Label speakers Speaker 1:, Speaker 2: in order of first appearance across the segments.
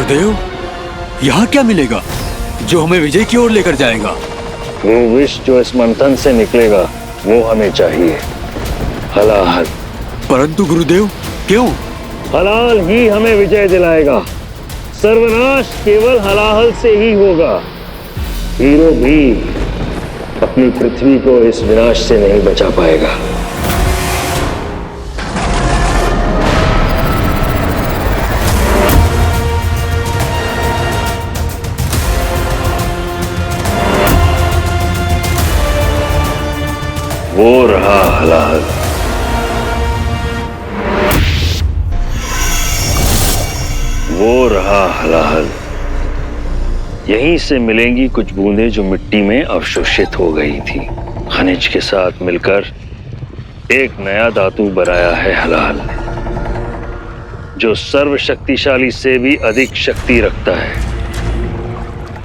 Speaker 1: गुरुदेव, यहाँ क्या मिलेगा जो हमें विजय की ओर लेकर जाएगा?
Speaker 2: वो विष जो इस मंथन से निकलेगा वो हमें चाहिए, हलाहल।
Speaker 1: परंतु गुरुदेव, क्यों?
Speaker 2: हलाल ही हमें विजय दिलाएगा। सर्वनाश केवल हलाहल से ही होगा। हीरो भी अपनी पृथ्वी को इस विनाश से नहीं बचा पाएगा। वो रहा हलाहल। वो रहा हलाहल। यहीं से मिलेंगी कुछ बूंदें जो मिट्टी में अवशोषित हो गई थी। खनिज के साथ मिलकर एक नया धातु बनाया है हलाहल, जो सर्वशक्तिशाली से भी अधिक शक्ति रखता है।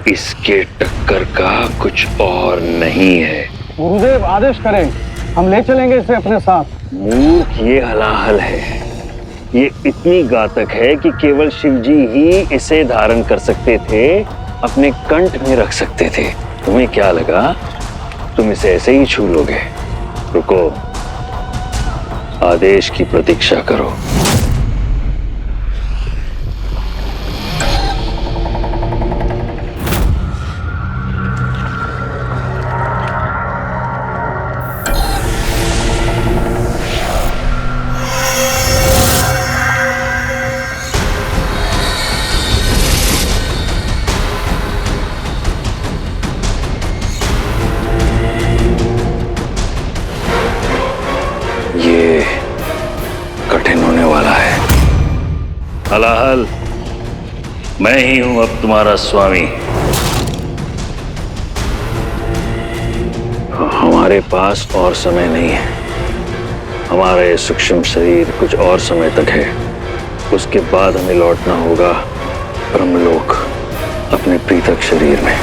Speaker 2: इसके टक्कर का कुछ और नहीं है।
Speaker 3: गुरुदेव आदेश करें, हम ले चलेंगे इसे अपने साथ।
Speaker 2: मूर्ख, ये हलाहल है। ये इतनी घातक है कि केवल शिवजी ही इसे धारण कर सकते थे, अपने कंठ में रख सकते थे। तुम्हें क्या लगा तुम इसे ऐसे ही छू लोगे? रुको, आदेश की प्रतीक्षा करो। हलाहल, मैं ही हूं अब तुम्हारा स्वामी। हमारे पास और समय नहीं है। हमारा ये सूक्ष्म शरीर कुछ और समय तक है। उसके बाद हमें लौटना होगा ब्रह्मलोक, अपने पृथक शरीर में।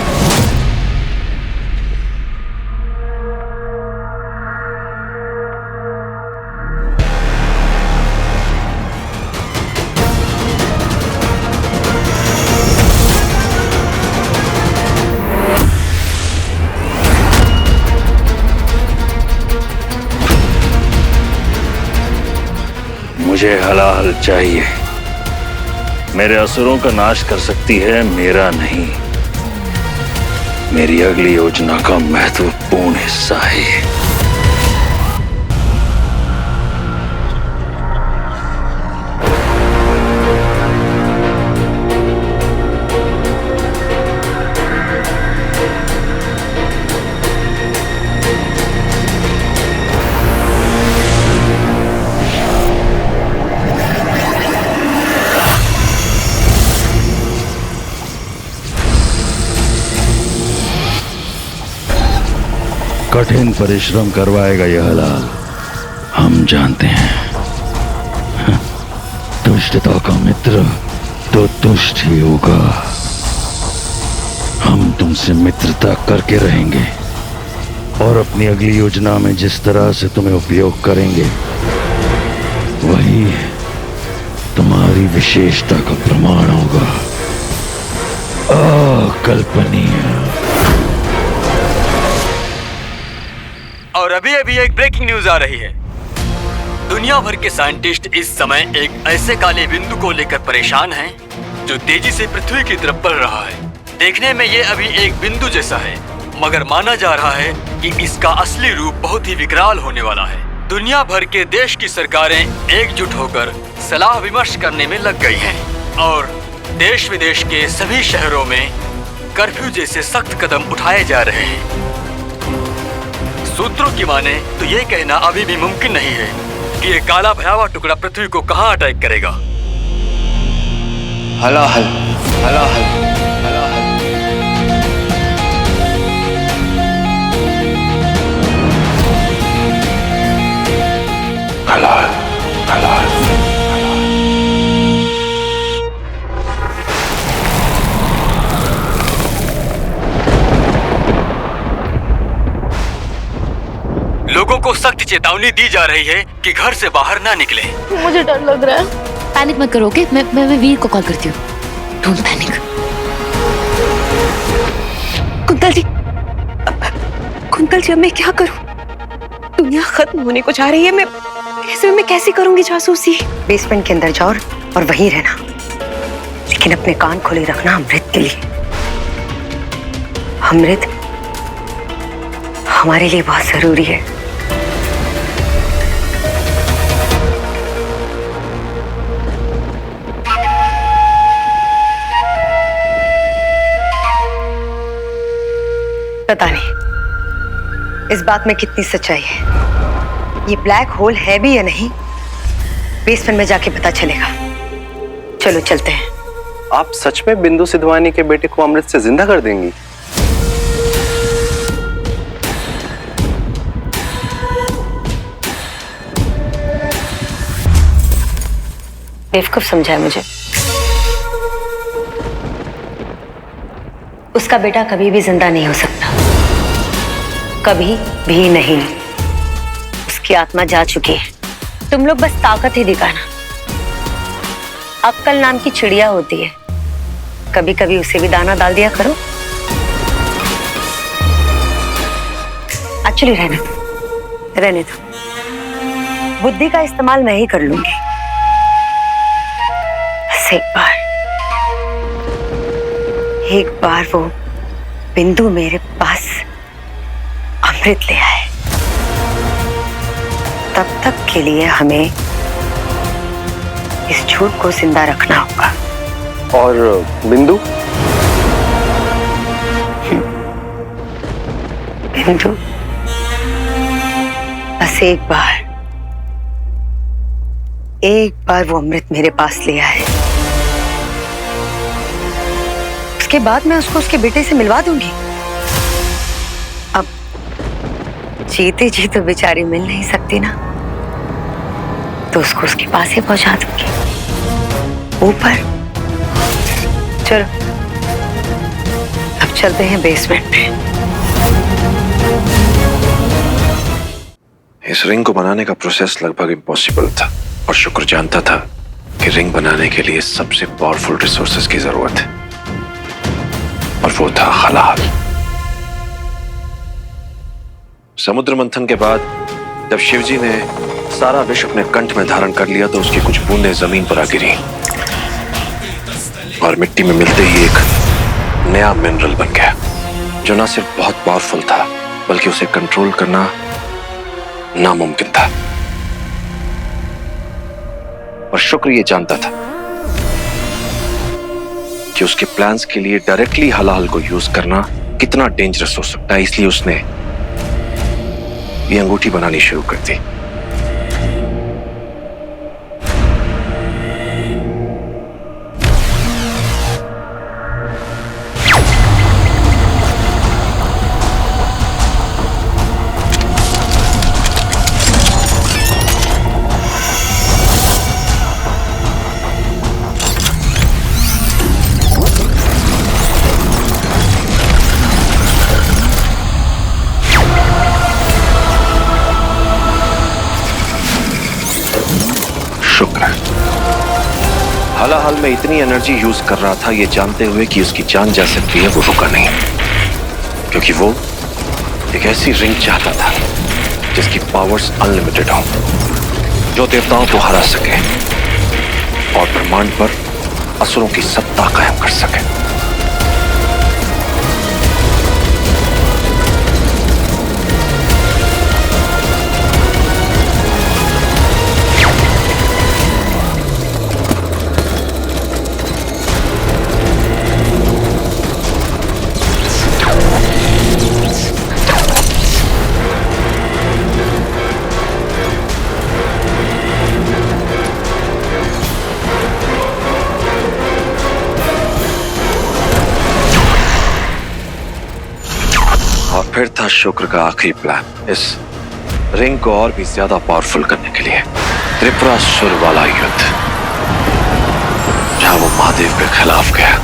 Speaker 2: मुझे हलाहल चाहिए। मेरे असुरों का नाश कर सकती है, मेरा नहीं। मेरी अगली योजना का महत्वपूर्ण हिस्सा है। कठिन परिश्रम करवाएगा यह हलाल, हम जानते हैं। दुष्टता का मित्र तो दुष्ट ही होगा। हम तुमसे मित्रता करके रहेंगे और अपनी अगली योजना में जिस तरह से तुम्हें उपयोग करेंगे वही तुम्हारी विशेषता का प्रमाण होगा। अकल्पनीय।
Speaker 1: और अभी अभी एक ब्रेकिंग न्यूज आ रही है। दुनिया भर के साइंटिस्ट इस समय एक ऐसे काले बिंदु को लेकर परेशान हैं जो तेजी से पृथ्वी की तरफ बढ़ रहा है। देखने में ये अभी एक बिंदु जैसा है, मगर माना जा रहा है कि इसका असली रूप बहुत ही विकराल होने वाला है। दुनिया भर के देश की सरकारें एकजुट होकर सलाह विमर्श करने में लग गई हैं और देश विदेश के सभी शहरों में कर्फ्यू जैसे सख्त कदम उठाए जा रहे हैं। सूत्रों की माने तो ये कहना अभी भी मुमकिन नहीं है कि ये काला भयावह टुकड़ा पृथ्वी को कहां अटैक करेगा।
Speaker 4: हलाहल, हलाहल, हलाहल।
Speaker 2: हलाहल, हलाहल।
Speaker 1: लोगों को सख्त चेतावनी दी जा रही है कि घर से बाहर ना निकलें।
Speaker 5: मुझे डर लग रहा है।
Speaker 6: पैनिक मत करो, ओके? मैं वीर को कॉल करती हूँ।
Speaker 5: Don't panic. कुंतल जी, कुंतल जी, अब मैं क्या करूं? दुनिया खत्म होने को जा रही है। मैं ऐसे में कैसे करूंगी जासूसी?
Speaker 6: बेसमेंट के अंदर जाओ और वहीं रहना, लेकिन अपने कान खोले रखना अमृत के लिए। अमृत हमारे लिए बहुत जरूरी है। पता नहीं इस बात में कितनी सच्चाई है। ये ब्लैक होल है भी या नहीं, बेसमेंट में जाके पता चलेगा। चलो चलते हैं।
Speaker 7: आप सच में बिंदु सिद्धवानी के बेटे को अमृत से जिंदा कर देंगी?
Speaker 6: बेवकूफ समझा है मुझे। उसका बेटा कभी भी जिंदा नहीं हो सकता, कभी भी नहीं। उसकी आत्मा जा चुकी है। तुम लोग बस ताकत ही दिखाना। अक्कल नाम की चिड़िया होती है, कभी कभी उसे भी दाना डाल दिया करो। एक्चुअली रहने दो। बुद्धि का इस्तेमाल मैं ही कर लूंगी। बस एक बार वो बिंदु मेरे पास अमृत ले आए, तब तक के लिए हमें इस झूठ को जिंदा रखना होगा।
Speaker 7: और बिंदु?
Speaker 6: बिंदु बस एक बार वो अमृत मेरे पास ले आए, उसके बाद मैं उसको उसके बेटे से मिलवा दूंगी। अब जीते जी तो बेचारी मिल नहीं सकती ना, तो उसको उसके पास ही पहुंचा दूंगी ऊपर। चलो अब चलते हैं बेसमेंट में।
Speaker 8: इस रिंग को बनाने का प्रोसेस लगभग इम्पॉसिबल था और शुक्र जानता था कि रिंग बनाने के लिए सबसे पावरफुल रिसोर्सेज की जरूरत है, और वो था हलाहल। समुद्र मंथन के बाद जब शिवजी ने सारा विष अपने कंठ में धारण कर लिया तो उसकी कुछ बूंदें जमीन पर आ गिरी और मिट्टी में मिलते ही एक नया मिनरल बन गया, जो ना सिर्फ बहुत पावरफुल था बल्कि उसे कंट्रोल करना नामुमकिन था। और शुक्र ये जानता था कि उसके प्लान्स के लिए डायरेक्टली हलाहल को यूज करना कितना डेंजरस हो सकता है, इसलिए उसने ये अंगूठी बनानी शुरू कर दी। हलाहल में इतनी एनर्जी यूज कर रहा था ये जानते हुए कि उसकी जान जा सकती है, वो रुका नहीं, क्योंकि वो एक ऐसी रिंग चाहता था जिसकी पावर्स अनलिमिटेड हो, जो देवताओं को हरा सके और ब्रह्मांड पर असुरों की सत्ता कायम कर सके। फिर था शुक्र का आखिरी प्लान, इस रिंग को और भी ज्यादा पावरफुल करने के लिए त्रिपुरासुर वाला युद्ध, जहां वो महादेव के खिलाफ गया।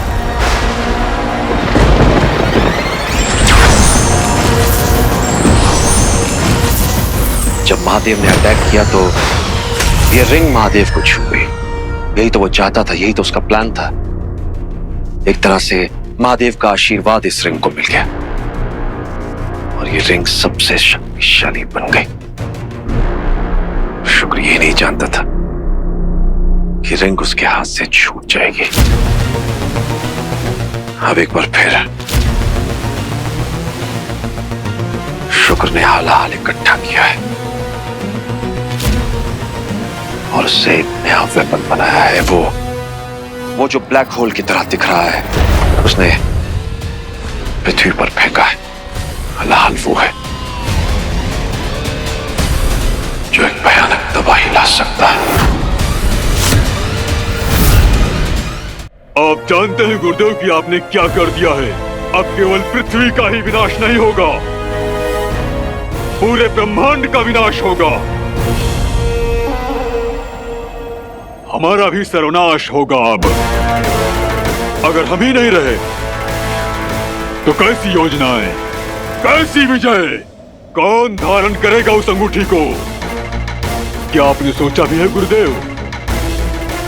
Speaker 8: जब महादेव ने अटैक किया तो ये रिंग महादेव को छू गई। यही तो वो चाहता था, यही तो उसका प्लान था। एक तरह से महादेव का आशीर्वाद इस रिंग को मिल गया और ये रिंग सबसे शक्तिशाली बन गई। शुक्र ये नहीं जानता था कि रिंग उसके हाथ से छूट जाएगी। अब एक बार फिर शुक्र ने हाल इकट्ठा किया है और उससे एक नया वेपन बनाया है। वो जो ब्लैक होल की तरह दिख रहा है उसने पृथ्वी पर फेंका है। हलाल वो है जो एक भयानक तबाही ला सकता है।
Speaker 9: आप जानते हैं गुरुदेव कि आपने क्या कर दिया है। अब केवल पृथ्वी का ही विनाश नहीं होगा, पूरे ब्रह्मांड का विनाश होगा। हमारा भी सर्वनाश होगा। अब अगर हम ही नहीं रहे तो कैसी योजनाएं, कैसी विजय, कौन धारण करेगा उस अंगूठी को? क्या आपने सोचा भी है गुरुदेव?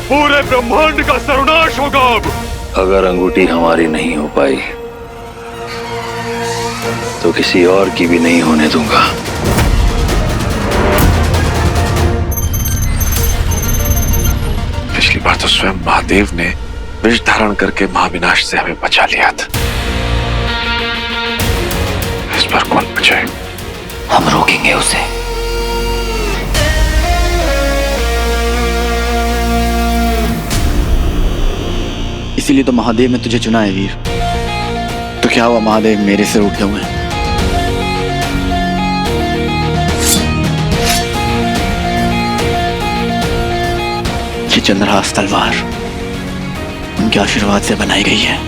Speaker 9: पूरे ब्रह्मांड का सर्वनाश होगा। अब
Speaker 2: अगर अंगूठी हमारी नहीं हो पाई तो किसी और की भी नहीं होने दूंगा।
Speaker 8: पिछली बार तो स्वयं महादेव ने विष धारण करके महाविनाश से हमें बचा लिया था। इस बार कौन बचाए?
Speaker 6: हम रोकेंगे उसे।
Speaker 4: इसीलिए तो महादेव ने तुझे चुना है वीर। तो क्या हुआ, महादेव मेरे से उठे हुए हैं। ये चंद्रहास तलवार उनके आशीर्वाद से बनाई गई है।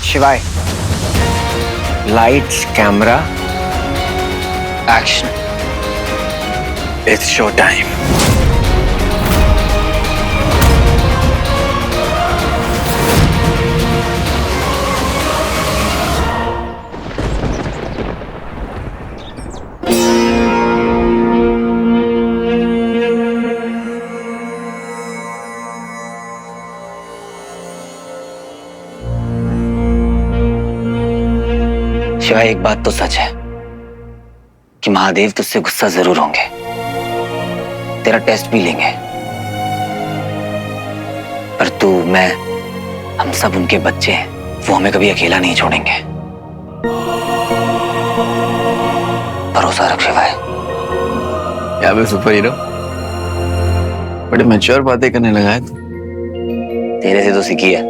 Speaker 7: शिवाय, lights, camera,
Speaker 4: action. It's show time.
Speaker 6: शिवाय, एक बात तो सच है कि महादेव तुझसे गुस्सा जरूर होंगे, तेरा टेस्ट भी लेंगे, पर तू, मैं, हम सब उनके बच्चे हैं। वो हमें कभी अकेला नहीं छोड़ेंगे। भरोसा रख शिवाय।
Speaker 4: क्या मैं सुपर हीरो? बड़े मैच्योर बातें करने लगा है तू।
Speaker 6: तेरे से तो सीखी है।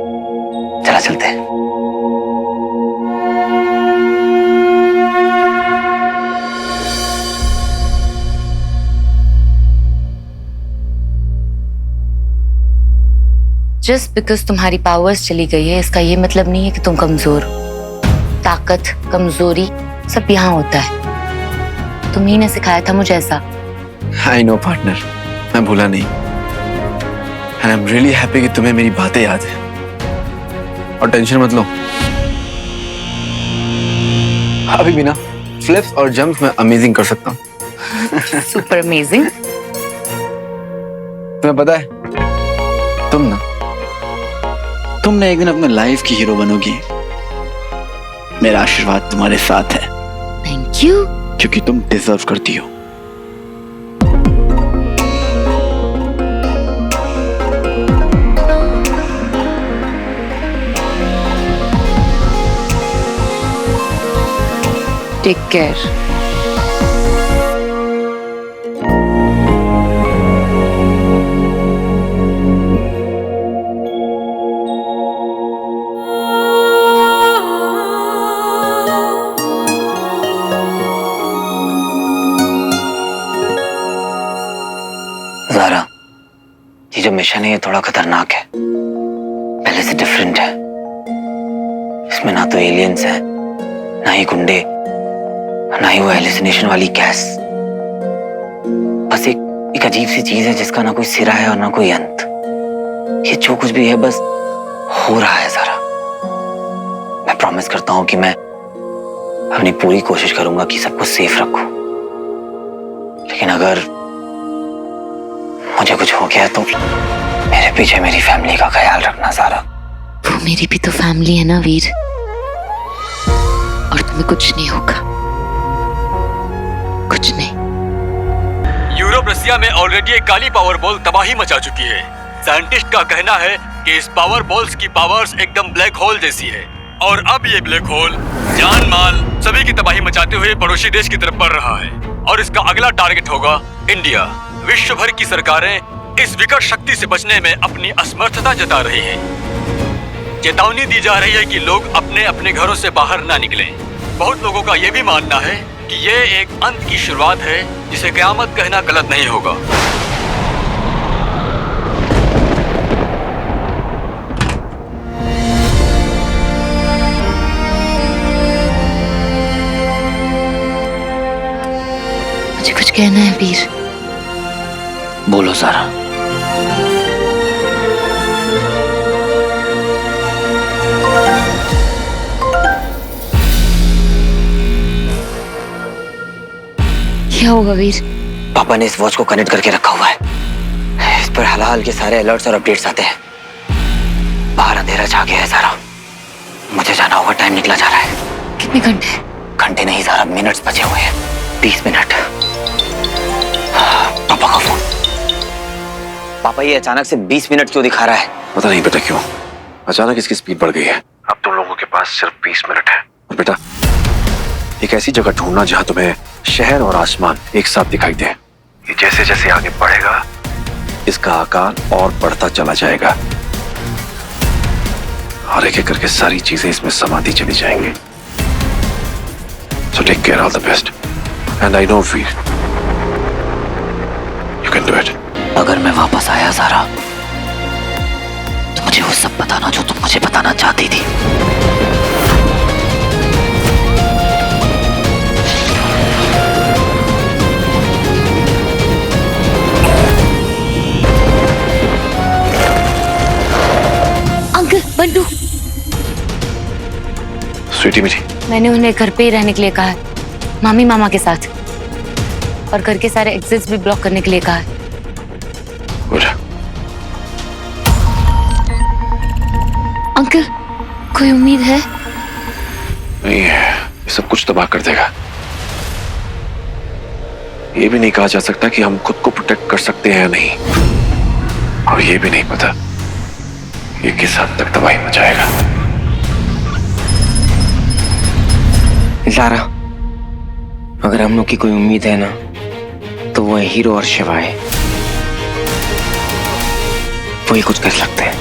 Speaker 6: चला चलते हैं।
Speaker 5: जस्ट बिकॉज तुम्हारी पावर्स चली गई है इसका ये मतलब नहीं है कि तुम कमजोर हो। ताकत, कमजोरी सब यहाँ होता है। तुम्ही ने सिखाया था मुझे ऐसा।
Speaker 4: आई नो पार्टनर, मैं भूला नहीं। And I am really happy कि तुम्हें मेरी बातें याद है। और टेंशन मत लो, अभी भी ना फ्लिप्स और जंप्स में अमेजिंग कर सकता हूँ।
Speaker 5: Super amazing.
Speaker 4: तुम्हें पता है, तुमने एक दिन अपने लाइफ की हीरो बनोगी। मेरा आशीर्वाद तुम्हारे साथ है।
Speaker 5: Thank you.
Speaker 4: क्योंकि तुम डिजर्व करती हो।
Speaker 5: Take care.
Speaker 10: है ना, ये थोड़ा खतरनाक है, पहले से डिफरेंट है। इसमें ना तो एलियंस है, ना ही गुंडे, ना ही वो हेलुसिनेशन वाली गैस। बस एक अजीब सी चीज है जिसका ना कोई सिरा है और ना कोई अंत। ये जो कुछ भी है बस हो रहा है जरा। मैं प्रॉमिस करता हूं कि मैं अपनी पूरी कोशिश करूंगा कि सबको सेफ रखूं, लेकिन अगर मुझे कुछ हो गया तो मेरे पीछे मेरी फैमिली का ख्याल रखना सारा।
Speaker 5: वो मेरी भी तो फैमिली है ना वीर, और तुम्हें कुछ नहीं होगा, कुछ नहीं।
Speaker 1: यूरोप रसिया में ऑलरेडी एक काली पावर बॉल तबाही मचा चुकी है। साइंटिस्ट का कहना है कि इस पावर बॉल्स की पावर्स एकदम ब्लैक होल जैसी है, और अब ये ब्लैक होल जान माल सभी की तबाही मचाते हुए पड़ोसी देश की तरफ बढ़ रहा है, और इसका अगला टारगेट होगा इंडिया। विश्व भर की सरकारें इस विकट शक्ति से बचने में अपनी असमर्थता जता रही हैं। चेतावनी दी जा रही है कि लोग अपने अपने घरों से बाहर ना निकलें। बहुत लोगों का यह भी मानना है कि ये एक अंत की शुरुआत है जिसे क़यामत कहना गलत नहीं होगा।
Speaker 5: मुझे कुछ कहना है वीर।
Speaker 10: बोलो सारा।
Speaker 5: क्या होगा वीर?
Speaker 10: पापा ने इस वॉच को कनेक्ट करके रखा हुआ है। इस पर हाल के सारे अलर्ट्स और अपडेट्स आते हैं। बाहर अंधेरा छा गया है सारा, मुझे जाना होगा। टाइम निकला जा रहा है।
Speaker 5: कितने घंटे?
Speaker 10: घंटे नहीं सारा, मिनट्स बचे हुए हैं। 20 मिनट। पापा का फोन। पापा ये अचानक से 20 मिनट क्यों दिखा रहा है?
Speaker 8: पता नहीं बेटा क्यों अचानक इसकी स्पीड बढ़ गई है। अब तुम लोगों के पास सिर्फ 20 मिनट है। और बेटा एक ऐसी जगह ढूंढना जहां तुम्हें शहर और आसमान एक साथ दिखाई दे। ये जैसे जैसे आगे बढ़ेगा इसका आकार और बढ़ता चला जाएगा, और एक एक करके सारी चीजें इसमें समाती चली जाएंगी। So take care, all the best. And I know Veer, you can do it.
Speaker 10: अगर मैं वापस आया सारा तो मुझे वो सब बताना जो तुम मुझे बताना चाहती थी।
Speaker 5: अंकल, बंटू।
Speaker 8: स्वीटी मीठी,
Speaker 5: मैंने उन्हें घर पे ही रहने के लिए कहा है, मामी मामा के साथ, और घर के सारे एग्जिट्स भी ब्लॉक करने के लिए कहा है।
Speaker 8: गुड।
Speaker 5: अंकल, कोई उम्मीद है?
Speaker 8: नहीं है, ये सब कुछ तबाह कर देगा। ये भी नहीं कहा जा सकता कि हम खुद को प्रोटेक्ट कर सकते हैं या नहीं, और ये भी नहीं पता ये किस हद तक तबाही मचाएगा।
Speaker 10: ज़ारा, अगर हम लोग की कोई उम्मीद है ना तो वो है हीरो और शिवा है। वो ही कुछ कर सकते हैं।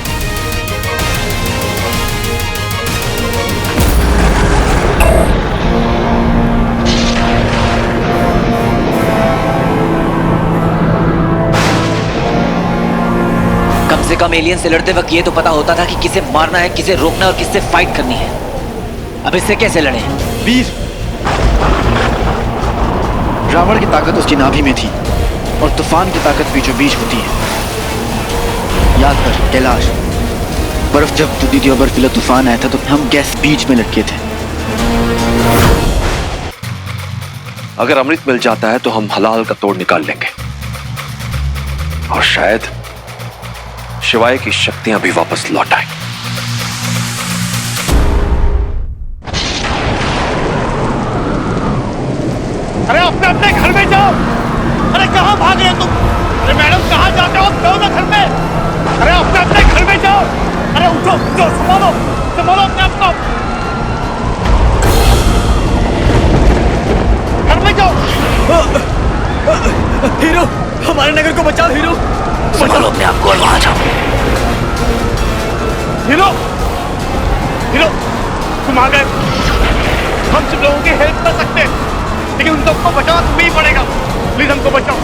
Speaker 10: कम से कम एलियन से लड़ते वक्त ये तो पता होता था कि किसे मारना है, किसे रोकना है और किससे फाइट करनी है। अब इससे कैसे लड़े?
Speaker 11: वीर, रावण की ताकत उसकी नाभि में थी और तूफान की ताकत बीचों बीच होती है। याद कर कैलाश, बर्फ जब टूटी थी और बर्फीला तूफान आया था तो हम गैस बीच में लटके थे।
Speaker 8: अगर अमृत मिल जाता है तो हम हलाल का तोड़ निकाल लेंगे, और शायद शिवाय की शक्तियां भी वापस लौट आए।
Speaker 3: अरे अपने अपने घर में जाओ। अरे कहाँ भाग रहे हो तुम? अरे मैडम कहाँ जाते हो? जाओ ना घर में। अरे अपने अपने घर में जाओ। अरे उठो उठो, संभालो संभालो अपने आप को। घर में जाओ।
Speaker 1: हीरो, हमारे नगर को बचाओ। हीरो,
Speaker 10: संभालो अपने आप को और वहां जाओ।
Speaker 3: हीरो, हीरो, तुम आ गए। हम सब लोगों की हेल्प कर सकते हैं, लेकिन उन सबको बचाना तुम्हें ही पड़ेगा। प्लीज हमको बचाओ।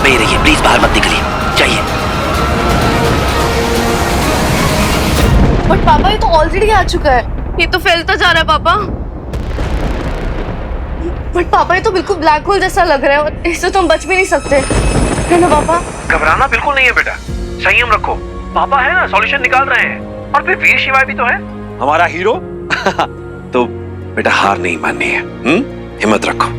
Speaker 10: पे ही रहिए, प्लीज बाहर मत निकलिए, जाइए।
Speaker 12: बट पापा ये तो ऑलरेडी आ चुका है, ये तो फैलता जा रहा है पापा। बट पापा ये तो बिल्कुल ब्लैक होल जैसा लग रहा है और इससे तो हम बच भी नहीं सकते, है ना पापा?
Speaker 8: घबराना बिल्कुल नहीं है बेटा, संयम रखो, पापा है ना, सॉल्यूशन निकाल रहे हैं। और फिर वीर शिवाय भी तो है, हमारा हीरो। तो बेटा हार नहीं माननी है, हिम्मत रखो।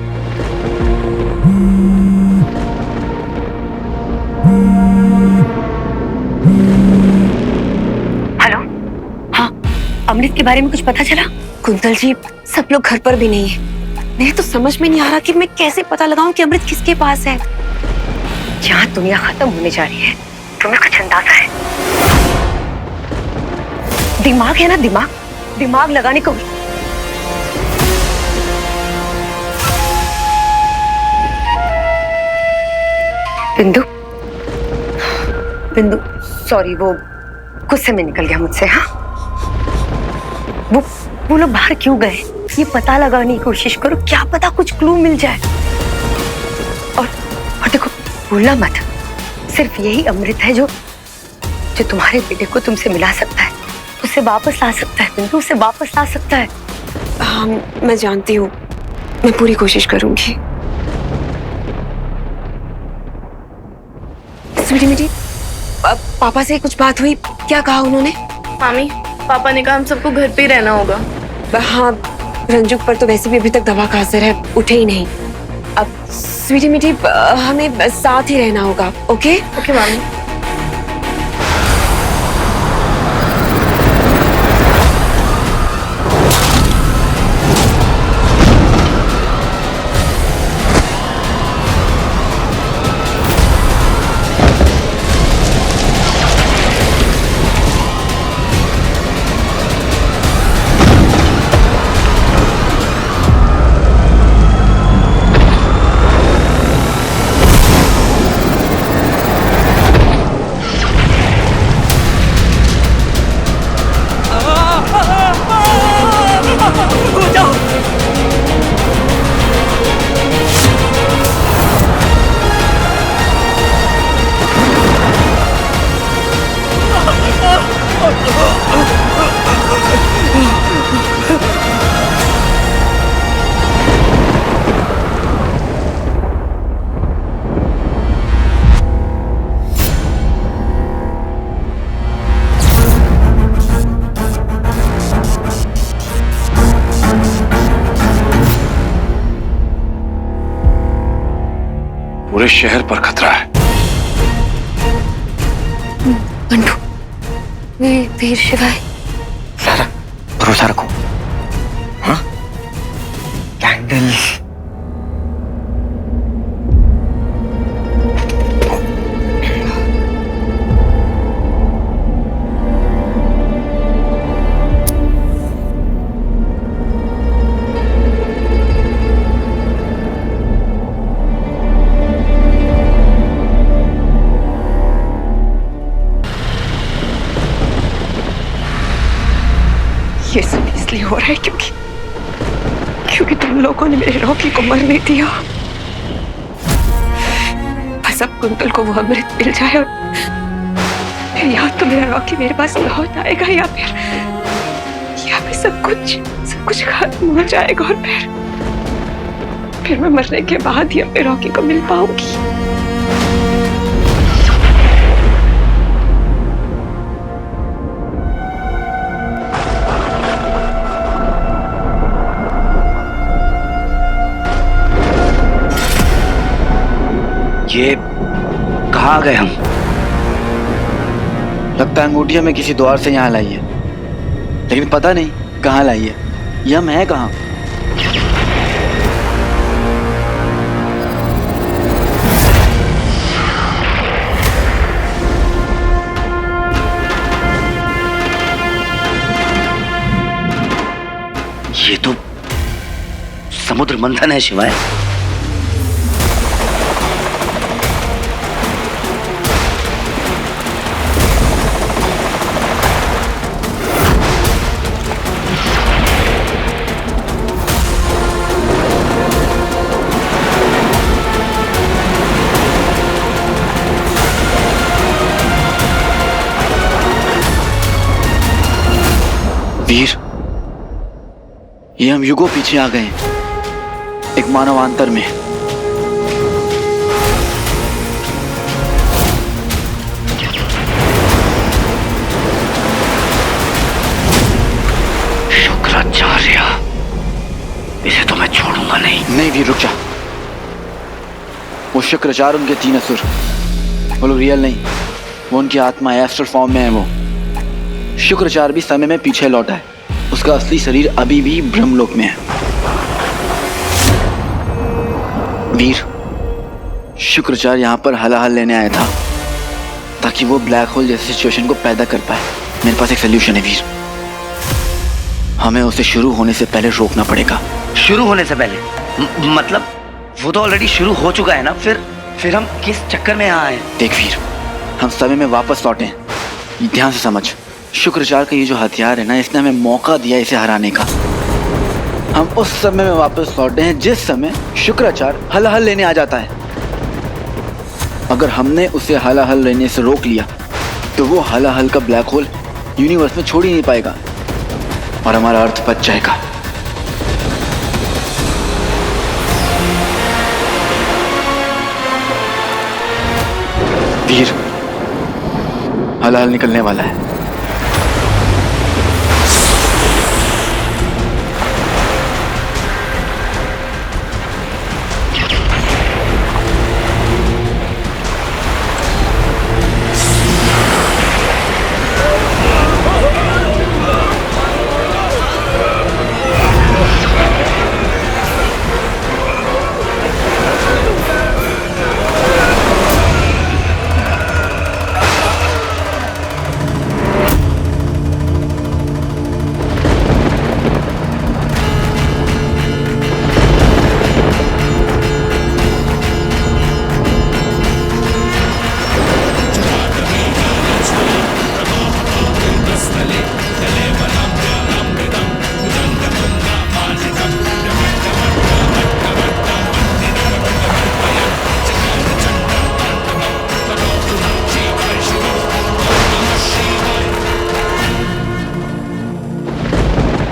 Speaker 6: हेलो, हाँ, अमृत के बारे में कुछ पता चला? कुंतल जी, सब लोग घर पर भी नहीं है। मेरे तो समझ में नहीं आ रहा कि मैं कैसे पता लगाऊं कि अमृत किसके पास है। जहाँ दुनिया खत्म होने जा रही है, तुम्हें कुछ अंदाजा है? दिमाग है ना, दिमाग लगाने को। बिंदु, सॉरी, वो गुस्से में निकल गया मुझसे। हाँ, वो लोग बाहर क्यों गए, ये पता लगाने की कोशिश करो, क्या पता कुछ क्लू मिल जाए। और देखो, भूलना मत, सिर्फ यही अमृत है जो तुम्हारे बेटे को तुमसे मिला सकता है, उसे वापस ला सकता है। बिंदु, उसे वापस ला सकता है।
Speaker 13: हाँ, मैं जानती हूँ, मैं पूरी कोशिश करूंगी। स्वीटी मिटी, पापा से कुछ बात हुई? क्या कहा उन्होंने?
Speaker 12: मामी, पापा ने कहा हम सबको घर पे ही रहना होगा।
Speaker 13: हाँ, रंजू पर तो वैसे भी अभी तक दवा का असर है, उठे ही नहीं। अब स्वीटी मिटी, हमें साथ ही रहना होगा। ओके
Speaker 12: ओके मामी।
Speaker 8: पूरे शहर पर खतरा है।
Speaker 6: बंटू, वीर शिवाय,
Speaker 10: सारा भरोसा रखो। हाँ, कैंडल्स।
Speaker 13: ये सब इसलिए हो रहा है क्योंकि तुम लोगों ने मेरे रॉकी को मरने दिया। बस अब कुंतल को वो अमृत मिल जाए और फिर या तो मेरा रॉकी मेरे पास लौट आएगा या फिर सब कुछ खत्म हो जाएगा और फिर मैं मरने के बाद ही अपने रॉकी को मिल पाऊंगी।
Speaker 10: ये कहाँ आ गए हम?
Speaker 11: लगता है अंगूठिया में किसी द्वार से यहाँ लाई है, लेकिन पता नहीं कहाँ लाई है। ये हम हैं कहाँ?
Speaker 10: ये तो समुद्र मंथन है शिवाय।
Speaker 11: वीर, ये हम युगों पीछे आ गए हैं, एक मानवांतर में।
Speaker 10: शुक्राचार्य, इसे तो मैं छोड़ूंगा नहीं।
Speaker 11: नहीं वीर, रुक जा। वो शुक्राचार्य उनके 3 असुर, वो लोग रियल नहीं, वो उनकी आत्मा एस्ट्रल फॉर्म में है। वो शुक्राचार्य भी समय में पीछे लौटा है, उसका असली शरीर अभी भी ब्रह्मलोक में है। वीर, शुक्राचार्य यहाँ पर हलाहल लेने आया था ताकि वो ब्लैक होल जैसे सिचुएशन को पैदा कर पाए। मेरे पास एक सोल्यूशन है वीर, हमें उसे शुरू होने से पहले रोकना पड़ेगा।
Speaker 10: शुरू होने से पहले? मतलब वो तो ऑलरेडी शुरू हो चुका है ना, फिर हम किस चक्कर में यहाँ आए?
Speaker 11: देख वीर, हम समय में वापस लौटे हैं, ध्यान से समझ। शुक्राचार्य का ये जो हथियार है ना, इसने हमें मौका दिया इसे हराने का। हम उस समय में वापस लौटे हैं जिस समय शुक्राचार्य हलाहल लेने आ जाता है। अगर हमने उसे हलाहल लेने से रोक लिया तो वो हलाहल का ब्लैक होल यूनिवर्स में छोड़ ही नहीं पाएगा और हमारा अर्थ बच जाएगा। वीर, हलाहल निकलने वाला है।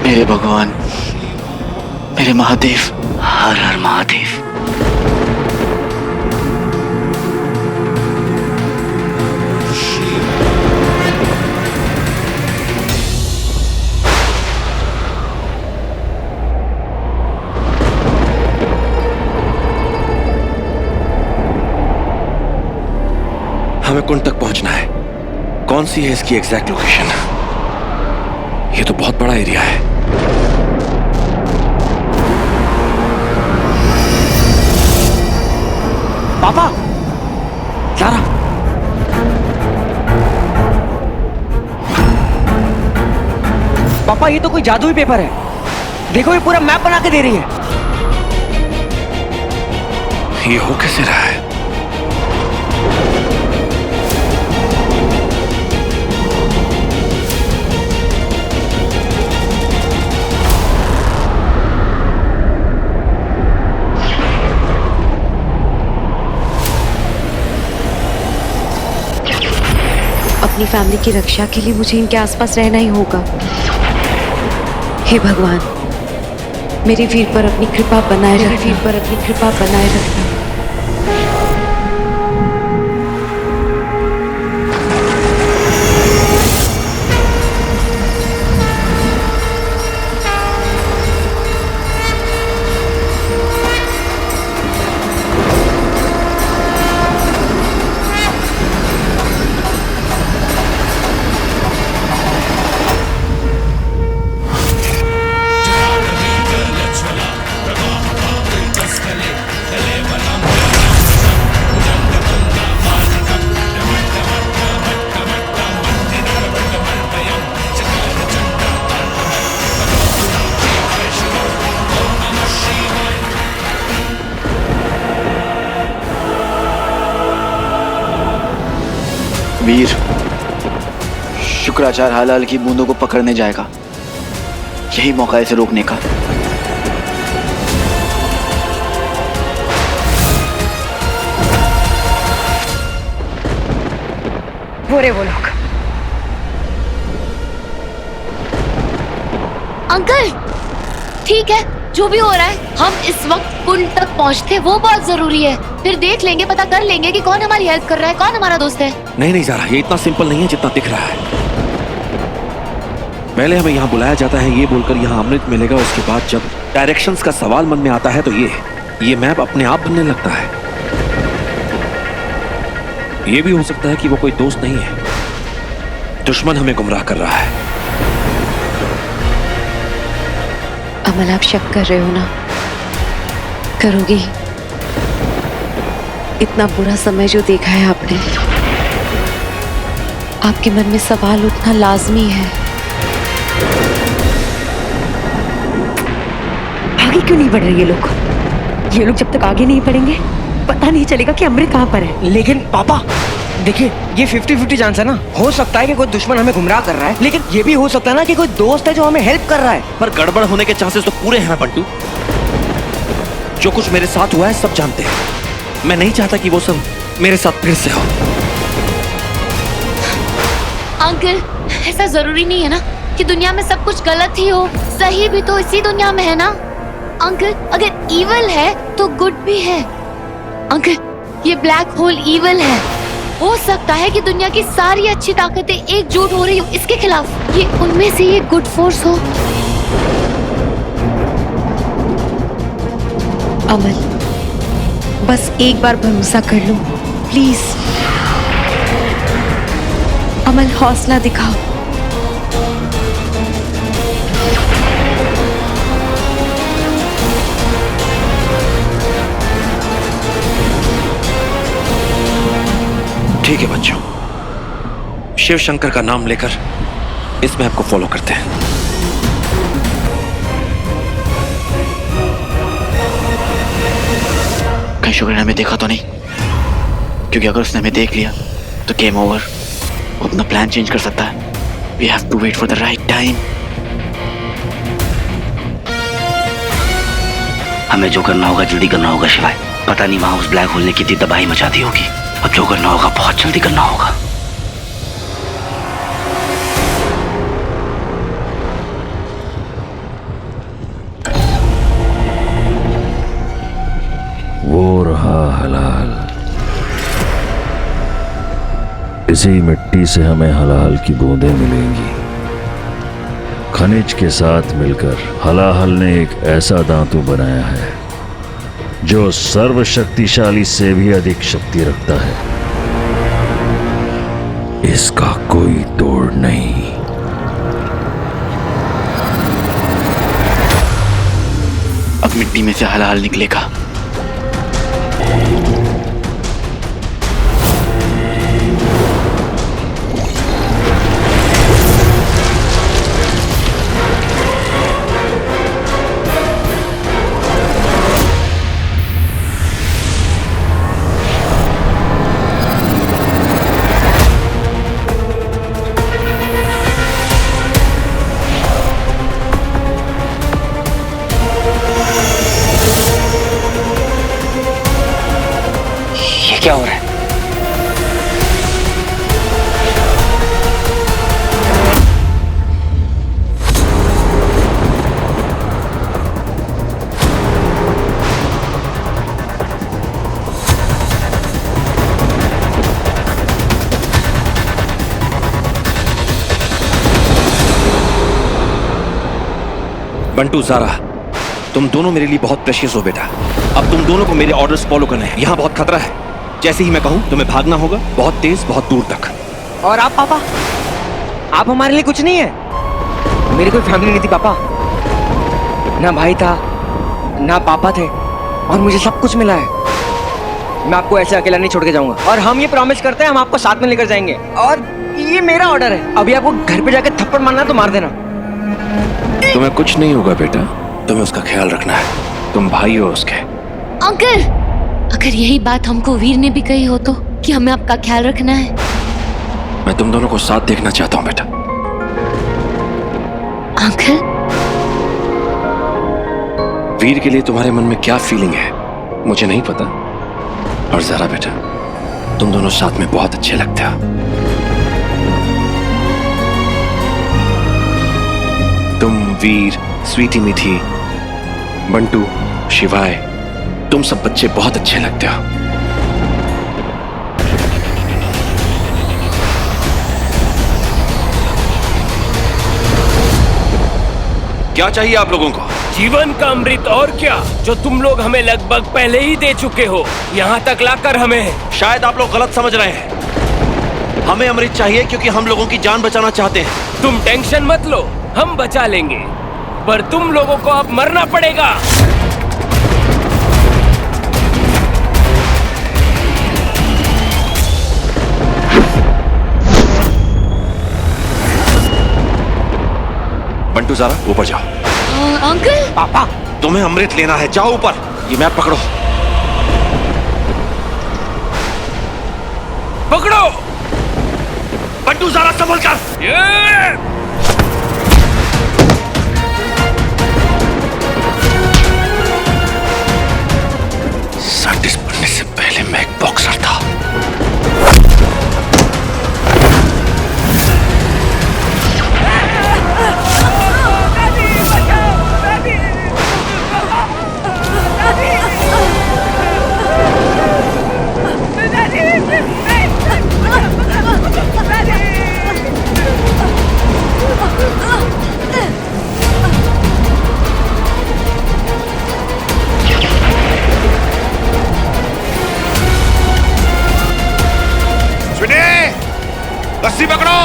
Speaker 11: मेरे भगवान, मेरे महादेव,
Speaker 10: हर हर महादेव।
Speaker 8: हमें कुंड तक पहुंचना है। कौन सी है इसकी एग्जैक्ट लोकेशन? ये तो बहुत बड़ा एरिया है।
Speaker 10: पापा, सारा, पापा ये तो कोई जादुई पेपर है। देखो ये पूरा मैप बना के दे रही है।
Speaker 8: ये हो कैसे रहा है?
Speaker 13: अपनी फैमिली की रक्षा के लिए मुझे इनके आसपास रहना ही होगा। हे भगवान, मेरे वीर पर अपनी कृपा बनाए रखना, वीर पर अपनी कृपा बनाए रखना।
Speaker 11: वीर, शुक्राचार्य हलाहल की बूंदों को पकड़ने जाएगा। यही मौका है इसे रोकने का।
Speaker 6: वो लोग
Speaker 5: अंकल ठीक है, जो भी हो रहा है हम इस वक्त कुंड तक पहुंचते वो बहुत जरूरी है। फिर देख लेंगे, पता कर लेंगे कि कौन हमारी हेल्प कर रहा है, कौन हमारा दोस्त है।
Speaker 8: नहीं नहीं ज़ारा, ये इतना सिंपल नहीं है जितना दिख रहा है। पहले हमें यहाँ बुलाया जाता है ये बोलकर यहाँ अमृत मिलेगा, उसके बाद जब डायरेक्शंस का सवाल मन में आता है तो ये मैप अपने आप बनने लगता है। ये भी हो सकता है कि वो कोई दोस्त नहीं है, दुश्मन हमें गुमराह कर रहा है।
Speaker 13: अमल आप शक कर रहे हो ना? करोगी? इतना बुरा समय जो देखा है आपने, आपके मन में सवाल उठना लाजमी है। आगे क्यों नहीं बढ़ रहे ये लोग? ये लोग जब तक आगे नहीं बढ़ेंगे पता नहीं चलेगा कि अमृत कहाँ पर है।
Speaker 10: लेकिन पापा देखिए, ये 50-50 चांस है ना। हो सकता है कि कोई दुश्मन हमें गुमराह कर रहा है, लेकिन ये भी हो सकता है ना कि कोई दोस्त है जो हमें हेल्प कर रहा है।
Speaker 8: पर गड़बड़ होने के चांसेस तो पूरे हैं बंटू। जो कुछ मेरे साथ हुआ है सब जानते हैं। मैं नहीं चाहता कि वो सब मेरे साथ फिर से हो।
Speaker 5: अंकल ऐसा जरूरी नहीं है ना कि दुनिया में सब कुछ गलत ही हो, सही भी तो इसी दुनिया में है ना। अंकल अगर ईवल है तो गुड भी है। अंकल ये ब्लैक होल ईवल है, हो सकता है कि दुनिया की सारी अच्छी ताकतें एकजुट हो रही हो इसके खिलाफ, ये उनमें से ये गुड फोर्स हो।
Speaker 13: अमल बस एक बार भरोसा कर लो प्लीज। अमल हौसला दिखाओ।
Speaker 8: ठीक है बच्चों, शिव शंकर का नाम लेकर इस मैप को फॉलो करते हैं।
Speaker 11: कहीं शुक्र ने हमें देखा तो नहीं, क्योंकि अगर उसने हमें देख लिया तो गेम ओवर। वो अपना प्लान चेंज कर सकता है। We have to wait for the right time.
Speaker 10: हमें जो करना होगा जल्दी करना होगा शिवाय। पता नहीं वहां उस ब्लैक होल ने कितनी तबाही मचा दी होगी। अब जो करना होगा बहुत जल्दी करना होगा।
Speaker 2: वो रहा हलाल। इसी मिट्टी से हमें हलाल की बूंदें मिलेंगी। खनिज के साथ मिलकर हलाहल ने एक ऐसा धातु बनाया है जो सर्वशक्तिशाली से भी अधिक शक्ति रखता है। इसका कोई तोड़ नहीं।
Speaker 11: अब मिट्टी में से हलाहल निकलेगा।
Speaker 10: क्या हो रहा है?
Speaker 8: बंटू, ज़ारा, तुम दोनों मेरे लिए बहुत प्रेशियस हो बेटा। अब तुम दोनों को मेरे ऑर्डर्स फॉलो करने हैं। यहाँ बहुत खतरा है। जैसे ही मैं कहूँ तुम्हें भागना होगा, बहुत तेज, बहुत दूर तक।
Speaker 10: और आप पापा, आप हमारे लिए कुछ नहीं है। मेरी कोई फैमिली नहीं थी पापा, ना भाई था ना पापा थे, और मुझे सब कुछ मिला है। मैं आपको ऐसे अकेला नहीं छोड़ के जाऊंगा, और हम ये प्रॉमिस करते हैं हम आपको साथ में लेकर जाएंगे। और ये मेरा ऑर्डर है, अभी आपको घर पे जाके थप्पड़ मारना तो मार देना।
Speaker 8: तुम्हें कुछ नहीं होगा बेटा, तुम्हें उसका ख्याल रखना है। तुम भाई हो उसके।
Speaker 5: अंकल अगर यही बात हमको वीर ने भी कही हो तो, कि हमें आपका ख्याल रखना है।
Speaker 8: मैं तुम दोनों को साथ देखना चाहता हूँ बेटा।
Speaker 5: अंकल,
Speaker 8: वीर के लिए तुम्हारे मन में क्या फीलिंग है मुझे नहीं पता, और ज़ारा बेटा, तुम दोनों साथ में बहुत अच्छे लगते हो। तुम वीर, स्वीटी मिठी, बंटू, शिवाय, तुम सब बच्चे बहुत अच्छे लगते हो। क्या चाहिए आप लोगों को?
Speaker 14: जीवन का अमृत और क्या, जो तुम लोग हमें लगभग पहले ही दे चुके हो, यहाँ तक लाकर हमें।
Speaker 8: शायद आप लोग गलत समझ रहे हैं। हमें अमृत चाहिए क्योंकि हम लोगों की जान बचाना चाहते हैं।
Speaker 14: तुम टेंशन मत लो, हम बचा लेंगे, पर तुम लोगों को अब मरना पड़ेगा।
Speaker 8: बंटू ज़ारा ऊपर जाओ।
Speaker 5: अंकल
Speaker 8: पापा, तुम्हें अमृत लेना है, जाओ ऊपर। ये मैप पकड़ो।
Speaker 14: पकड़ो
Speaker 8: बंटू ज़ारा, संभल कर। साइंटिस्ट बनने से पहले मैं एक बॉक्सर था।
Speaker 3: रस्सी पकड़ो।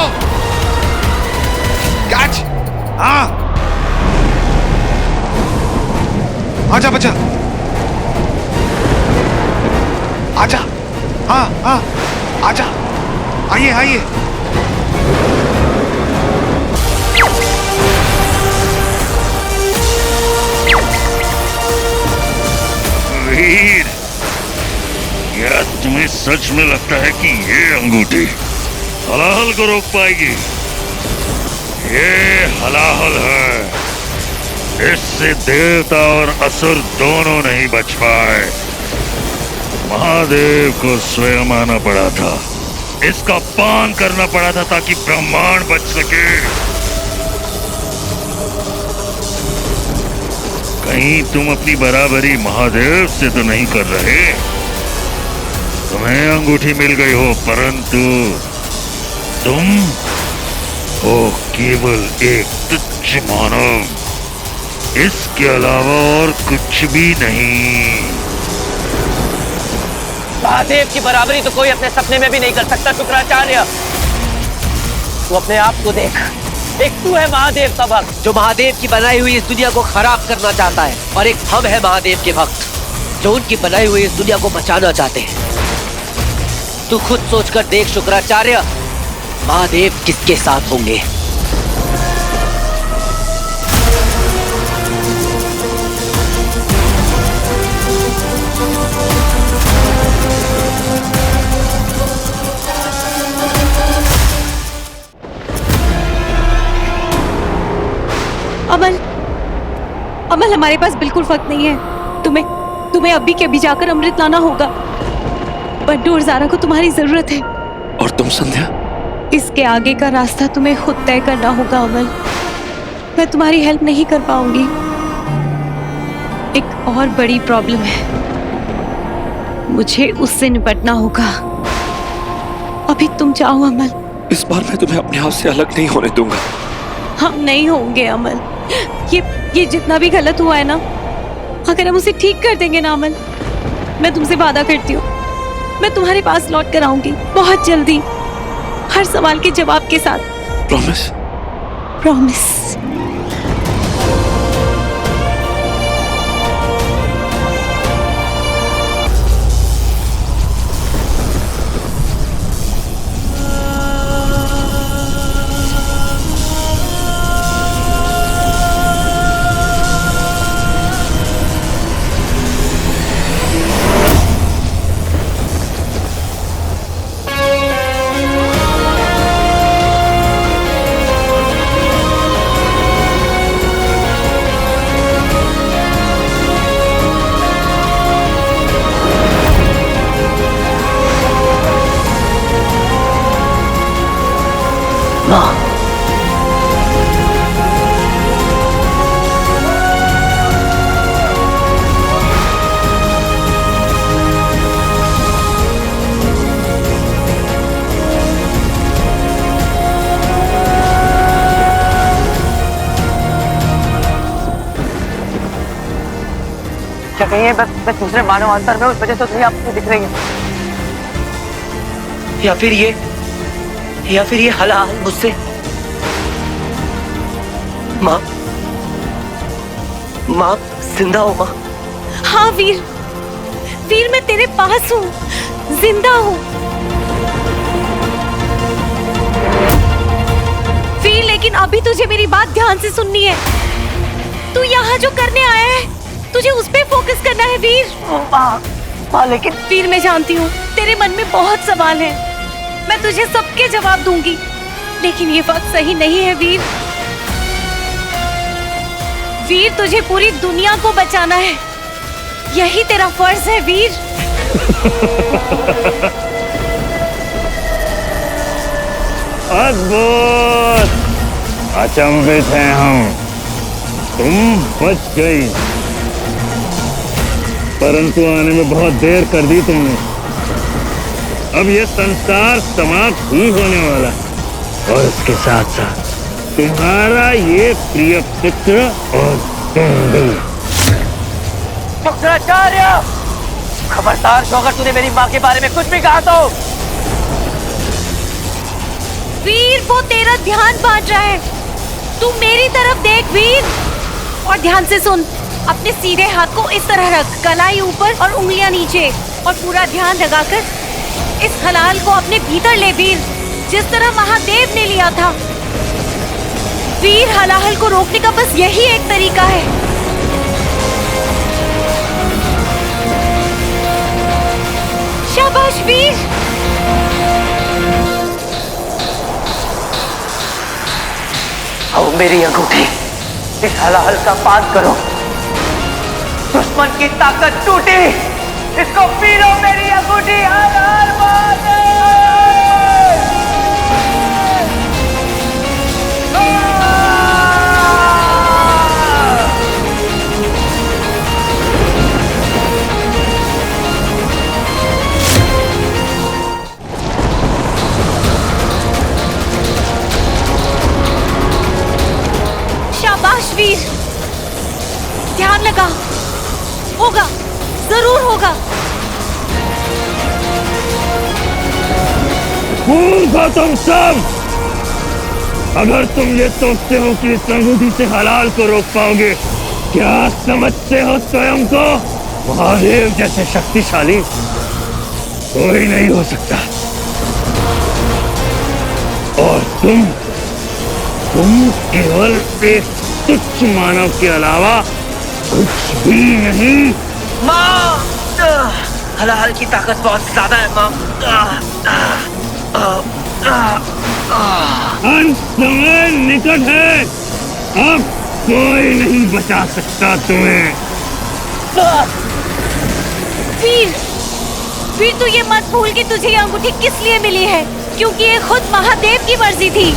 Speaker 3: कैच। हाँ, आजा बच्चा, आजा। हाँ हाँ, आजा, आइए आइए।
Speaker 2: वीर, क्या तुम्हें सच में लगता है कि ये अंगूठी हलाहल को रोक पाएगी? ये हलाहल है, इससे देवता और असुर दोनों नहीं बच पाए। महादेव को स्वयं आना पड़ा था, इसका पान करना पड़ा था ताकि ब्रह्मांड बच सके। कहीं तुम अपनी बराबरी महादेव से तो नहीं कर रहे? तुम्हें अंगूठी मिल गई हो, परंतु तुम हो केवल एक तुच्छ मानव, इसके अलावा और कुछ भी नहीं।
Speaker 15: महादेव की बराबरी तो कोई अपने सपने में भी नहीं कर सकता शुक्राचार्य। तू अपने आप को देख, एक तू है महादेव का भक्त जो महादेव की बनाई हुई इस दुनिया को खराब करना चाहता है, और एक हम है महादेव के भक्त जो उनकी बनाई हुई इस दुनिया को बचाना चाहते हैं। तू खुद सोचकर देख शुक्राचार्य, महादेव किसके साथ होंगे?
Speaker 13: अमल, अमल, हमारे पास बिल्कुल वक्त नहीं है। तुम्हें अभी के अभी जाकर अमृत लाना होगा। बंटू और ज़ारा को तुम्हारी जरूरत है।
Speaker 8: और तुम संध्या?
Speaker 13: इसके आगे का रास्ता तुम्हें खुद तय करना होगा अमल। मैं तुम्हारी हेल्प नहीं कर पाऊंगी। एक और बड़ी प्रॉब्लम है, मुझे उससे निपटना होगा। अभी तुम जाओ अमल।
Speaker 8: इस बार मैं तुम्हें अपने आप से अलग नहीं होने दूंगा।
Speaker 13: हम नहीं होंगे अमल। ये जितना भी गलत हुआ है ना, अगर हम उसे ठीक कर देंगे ना अमल, मैं तुमसे वादा करती हूँ, मैं तुम्हारे पास लौट कर आऊंगी बहुत जल्दी, हर सवाल के जवाब के साथ।
Speaker 8: प्रॉमिस?
Speaker 13: प्रॉमिस।
Speaker 15: कहीं ये मैं दूसरे मानव अंतर में उस वजह से तुम्हें आपको दिख रही है, या फिर ये हलाल मुझसे माँ जिंदा हो माँ?
Speaker 13: हाँ वीर, मैं तेरे पास हूँ, जिंदा हूँ। वीर लेकिन अभी तुझे मेरी बात ध्यान से सुननी है। तू यहाँ जो करने आया है, तुझे उस पे फोकस करना है वीर।
Speaker 15: माँ लेकिन
Speaker 13: वीर मैं जानती हूँ तेरे मन में बहुत सवाल है, मैं तुझे सबके जवाब दूंगी, लेकिन ये वक्त सही नहीं है वीर। वीर तुझे पूरी दुनिया को बचाना है, यही तेरा फर्ज है वीर।
Speaker 2: अद्भुत, अचंभित हैं हम, तुम बच गई, परंतु आने में बहुत देर कर दी तुमने। अब ये संसार समाप्त ही होने वाला, और इसके साथ साथ तुम्हारा ये प्रिय पुत्र और तुम भी।
Speaker 15: शुक्राचार्य, खबरदार जो अगर तूने मेरी माँ के बारे में कुछ भी कहा तो।
Speaker 13: वीर वो तेरा ध्यान बांट रहा है, तू मेरी तरफ देख वीर, और ध्यान से सुन। अपने सीधे हाथ को इस तरह रख, कलाई ऊपर और उंगलियां नीचे, और पूरा ध्यान लगाकर इस हलाल को अपने भीतर ले वीर, जिस तरह महादेव ने लिया था। वीर हलाहल को रोकने का बस यही एक तरीका है। शाबाश वीर।
Speaker 15: आओ मेरी अंगूठी, इस हलाहल का पान करो, दुश्मन की ताकत टूटी, इसको पी लो मेरी अंगूठी। हर हर महादेव।
Speaker 13: शाबाश वीर, ध्यान लगा, होगा, जरूर होगा।
Speaker 2: मूर्ख हो तुम सब, अगर तुम ये सोचते हो कि इस अंगूठी से हलाल को रोक पाओगे, क्या समझते हो स्वयं को महादेव जैसे शक्तिशाली कोई नहीं हो सकता, और तुम केवल एक तुच्छ मानव के अलावा कुछ भी नहीं।
Speaker 15: माँ, हलाल की ताकत बहुत ज्यादा है माँ।
Speaker 2: अंत समय निकट है, अब कोई नहीं बचा सकता तुम्हें।
Speaker 13: वीर तू ये मत भूल कि तुझे ये अंगूठी किस लिए मिली है, क्योंकि ये खुद महादेव की मर्जी थी।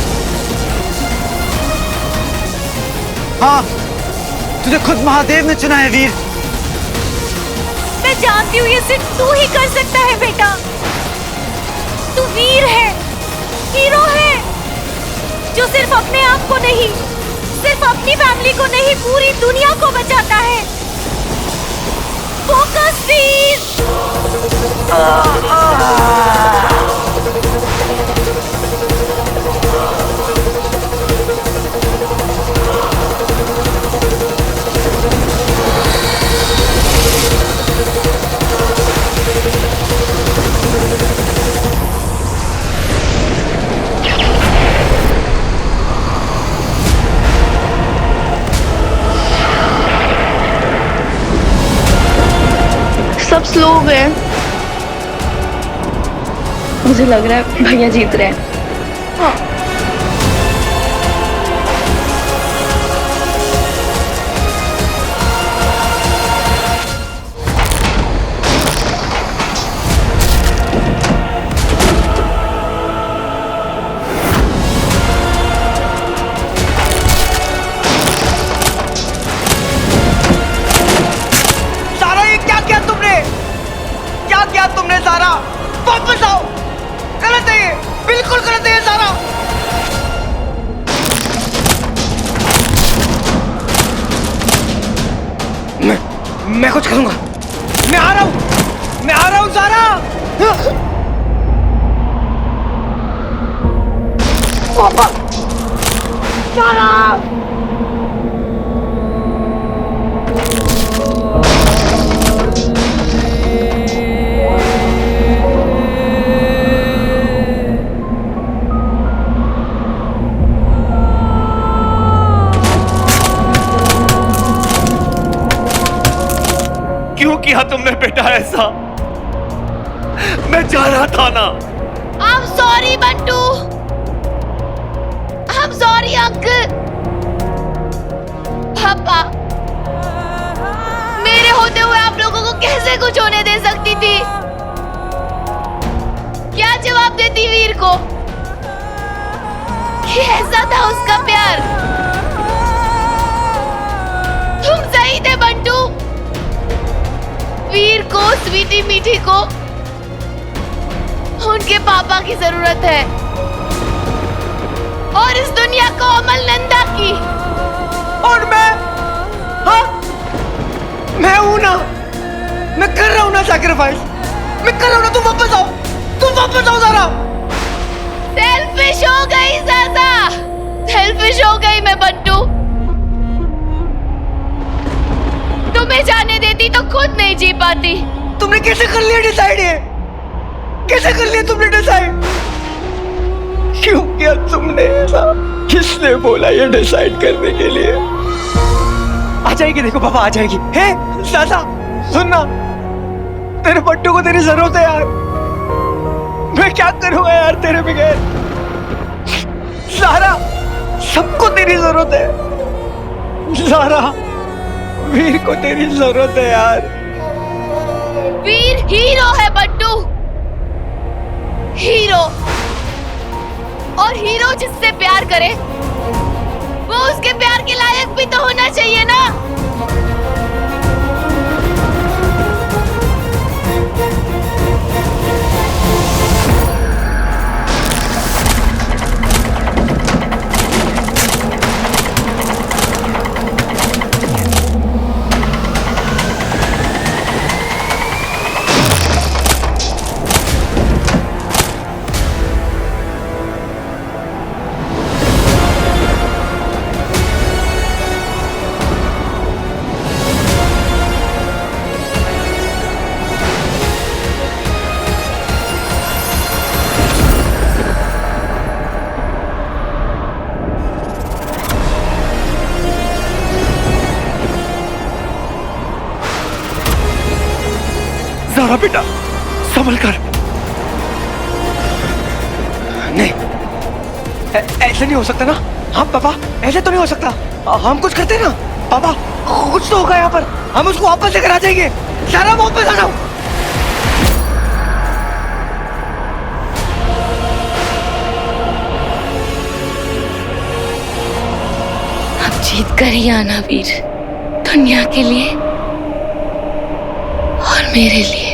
Speaker 11: हाँ, तुझे खुद महादेव ने चुना है वीर।
Speaker 13: मैं जानती हूँ ये सिर्फ तू ही कर सकता है बेटा। तू वीर है, हीरो है, जो सिर्फ अपने आप को नहीं, सिर्फ अपनी फैमिली को नहीं, पूरी दुनिया को बचाता है। फोकस वीर।
Speaker 12: सब स्लो हो गए, मुझे लग रहा है भैया जीत रहे हैं। हाँ।
Speaker 15: तुमने सारा वापस आओ, गलत है ये, बिल्कुल गलत है ये सारा।
Speaker 3: किया तुमने बेटा ऐसा? मैं जा रहा था ना।
Speaker 5: I'm sorry Bantu. I'm sorry uncle. पापा, मेरे होते हुए आप लोगों को कैसे कुछ होने दे सकती थी? क्या जवाब देती वीर को? कि ऐसा था उसका प्यार? तुम सही थे बंटू। वीर को, स्वीटी मीठी को उनके पापा की जरूरत है और इस दुनिया को अमल नंदा की।
Speaker 11: और मैं, हाँ, मैं हूं ना, मैं कर रहा हूं ना सैक्रिफाइस, मैं कर रहा हूं ना। तुम वापस आओ ज़रा।
Speaker 5: सेल्फिश हो गई ज़ाज़ा, सेल्फिश हो गई मैं बंटू। तुम्हें जाने देती तो खुद नहीं जी पाती।
Speaker 11: तुमने कैसे कर लिया डिसाइड? ये कैसे कर लिया तुमने डिसाइड? क्यों किया तुमने ऐसा? किसने बोला ये डिसाइड करने के लिए? आ जाएगी, देखो पापा आ जाएगी। है ज़ाज़ा, सुनना, तेरे बट्टू को तेरी जरूरत है यार। मैं क्या करूंगा यार तेरे बगैर? ज़ारा, सबको तेरी जरूरत है। ज़ारा, वीर को तेरी जरूरत है यार।
Speaker 5: वीर हीरो है बट्टू, हीरो। और हीरो जिससे प्यार करे वो उसके प्यार के लायक भी तो होना चाहिए ना।
Speaker 11: ज़ारा बेटा, संभल कर। नहीं, ऐसे नहीं हो सकता ना। हाँ पापा, ऐसे तो नहीं हो सकता। हम कुछ करते ना पापा, कुछ तो होगा यहाँ पर। हम उसको वापस लेकर आ जाएंगे। ज़ारा वापस आ जाओ।
Speaker 5: अब जीत कर ही आना वीर, दुनिया के लिए और मेरे लिए।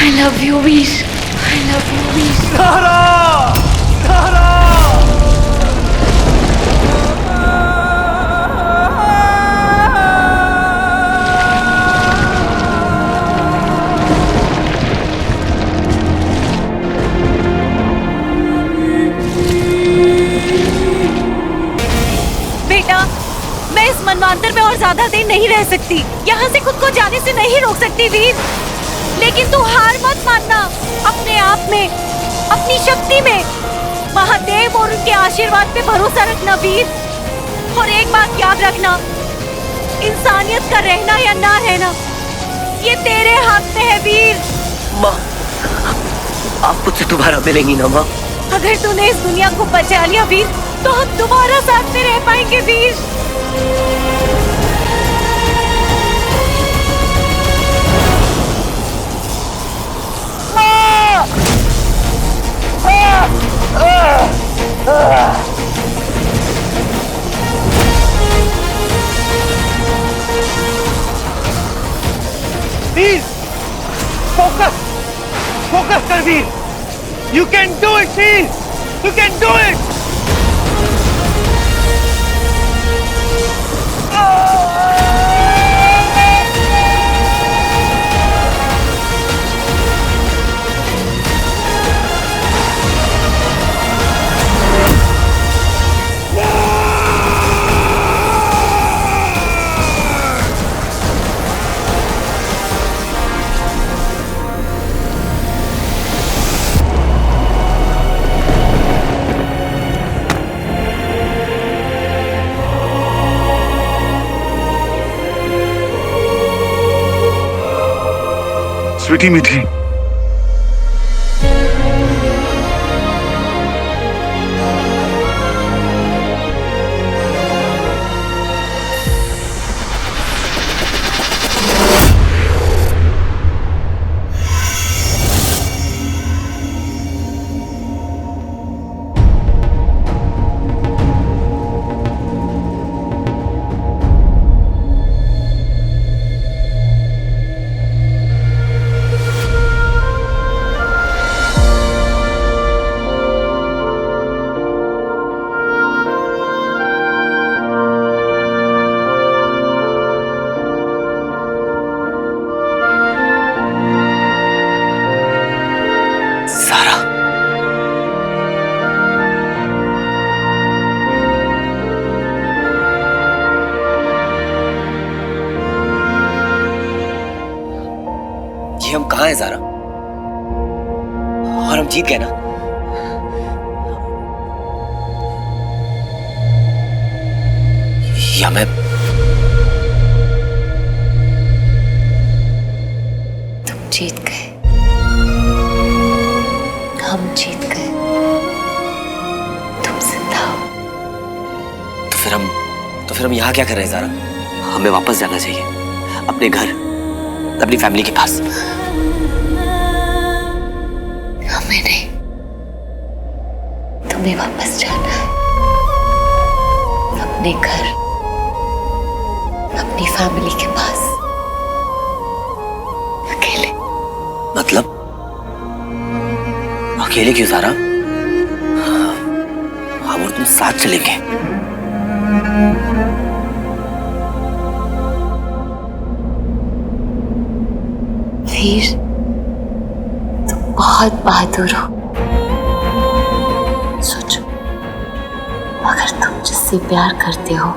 Speaker 5: I love you, Veer. I love you, Veer.
Speaker 11: Zaara!
Speaker 16: मनवांतर में और ज्यादा देर नहीं रह सकती, यहाँ से खुद को जाने से नहीं रोक सकती वीर। लेकिन तू हार मत मानना, अपने आप में, अपनी शक्ति में, महादेव और उनके आशीर्वाद पे भरोसा रखना वीर। और एक बात याद रखना, इंसानियत का रहना या ना रहना ये तेरे हाथ में है वीर।
Speaker 15: माँ, आप मुझसे दोबारा मिलेंगी ना माँ?
Speaker 16: अगर तूने इस दुनिया को बचा लिया वीर, तो हम दोबारा साथ में रह पाएंगे वीर।
Speaker 3: वीर, फोकस, फोकस कर वीर। You can do it, Veer. You can do it।
Speaker 9: Sweety मीठी,
Speaker 15: हम कहाँ हैं ज़ारा? और हम जीत गए ना? या मैं?
Speaker 5: तुम जीत गए, हम जीत गए, तुम जिंदा हो।
Speaker 15: तो फिर हम यहाँ क्या कर रहे हैं ज़ारा? हमें वापस जाना चाहिए, अपने घर, अपनी फैमिली के पास।
Speaker 5: हमें नहीं, तुम्हें वापस जाना है, अपने घर, अपनी फैमिली के पास, अकेले।
Speaker 15: मतलब अकेले क्यों ज़ारा? हम और तुम साथ चलेंगे।
Speaker 5: वीर, तुम बहुत बहादुर हो। सोचो, अगर तुम जिससे प्यार करते हो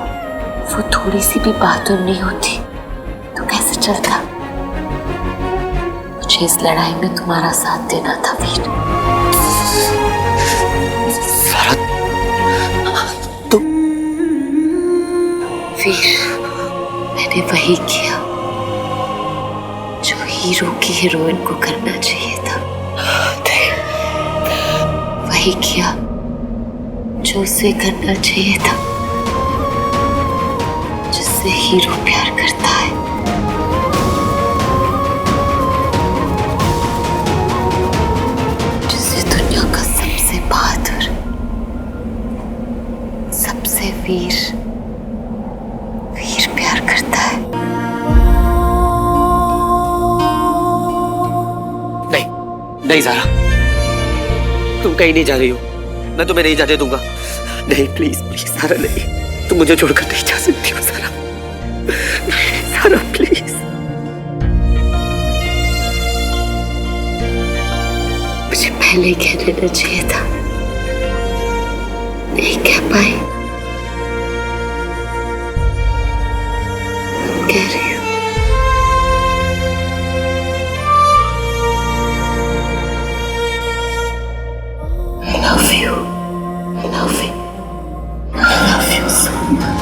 Speaker 5: वो थोड़ी सी भी बहादुर नहीं होती तो कैसे चलता? मुझे इस लड़ाई में तुम्हारा साथ देना था वीर।
Speaker 15: ज़ारा, तुम?
Speaker 5: वीर, मैंने वही किया जो हीरो की हीरोइन को करना चाहिए था। वही किया जो उसे करना चाहिए था, जिससे हीरो प्यार करता है। जिससे दुनिया का सबसे बहादुर, सबसे वीर प्यार करता है।
Speaker 15: नहीं ज़ारा, तुम कहीं नहीं जा रही हो। मैं तुम्हें नहीं जाने दूंगा। नहीं, प्लीज प्लीज ज़ारा, नहीं, तुम मुझे छोड़कर नहीं जा सकती हो ज़ारा। ज़ारा प्लीज।
Speaker 5: मुझे पहले कह देना चाहिए था, नहीं कह पाई।
Speaker 6: कह रही हूँ। I love you. I love you. I love you so much.